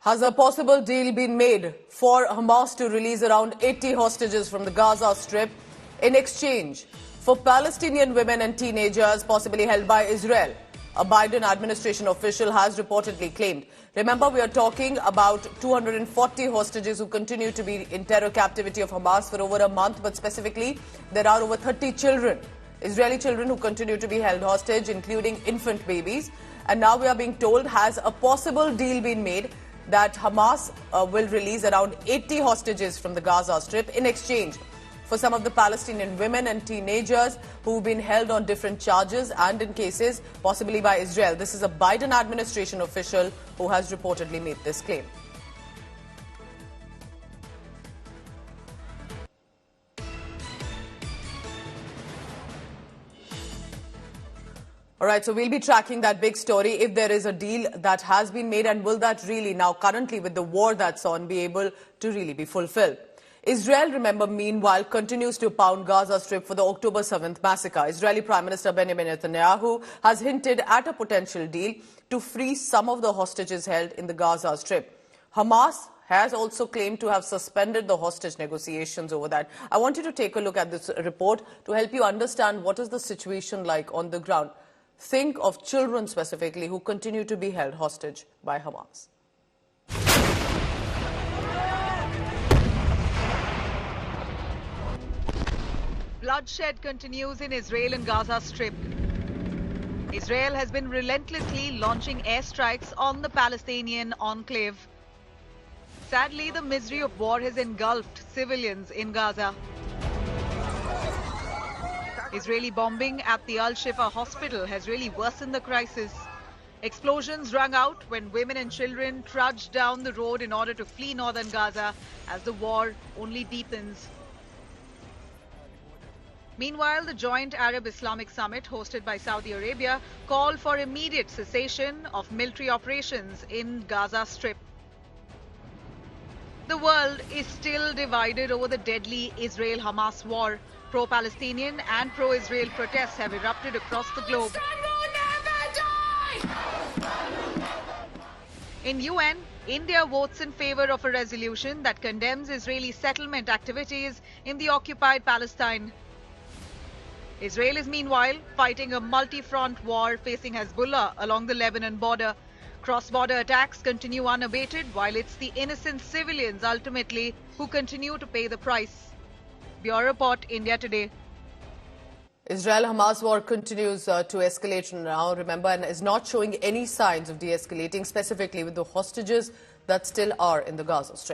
Has a possible deal been made for Hamas to release around 80 hostages from the Gaza Strip in exchange for Palestinian women and teenagers possibly held by Israel? A Biden administration official has reportedly claimed. Remember, we are talking about 240 hostages who continue to be in terror captivity of Hamas for over a month, but specifically there are over 30 children, Israeli children who continue to be held hostage, including infant babies. And now we are being told, has a possible deal been made that Hamas will release around 80 hostages from the Gaza Strip in exchange for some of the Palestinian women and teenagers who've been held on different charges and in cases possibly by Israel. This is a Biden administration official who has reportedly made this claim. All right, so we'll be tracking that big story if there is a deal that has been made, and will that really now currently with the war that's on be able to really be fulfilled. Israel, remember, meanwhile, continues to pound Gaza Strip for the October 7th massacre. Israeli Prime Minister Benjamin Netanyahu has hinted at a potential deal to free some of the hostages held in the Gaza Strip. Hamas has also claimed to have suspended the hostage negotiations over that. I want you to take a look at this report to help you understand what is the situation like on the ground. Think of children specifically who continue to be held hostage by Hamas. Bloodshed continues in Israel and Gaza Strip. Israel has been relentlessly launching airstrikes on the Palestinian enclave. Sadly, the misery of war has engulfed civilians in Gaza. Israeli bombing at the Al-Shifa hospital has really worsened the crisis. Explosions rung out when women and children trudged down the road in order to flee northern Gaza as the war only deepens. Meanwhile, the joint Arab-Islamic summit hosted by Saudi Arabia called for immediate cessation of military operations in Gaza Strip. The world is still divided over the deadly Israel-Hamas war. Pro-Palestinian and pro-Israel protests have erupted across the globe. In UN, India votes in favor of a resolution that condemns Israeli settlement activities in the occupied Palestine. Israel is meanwhile fighting a multi-front war facing Hezbollah along the Lebanon border. Cross-border attacks continue unabated, while it's the innocent civilians ultimately who continue to pay the price. Bureau Report, India Today. Israel-Hamas war continues to escalate now, remember, and is not showing any signs of de-escalating, specifically with the hostages that still are in the Gaza Strip.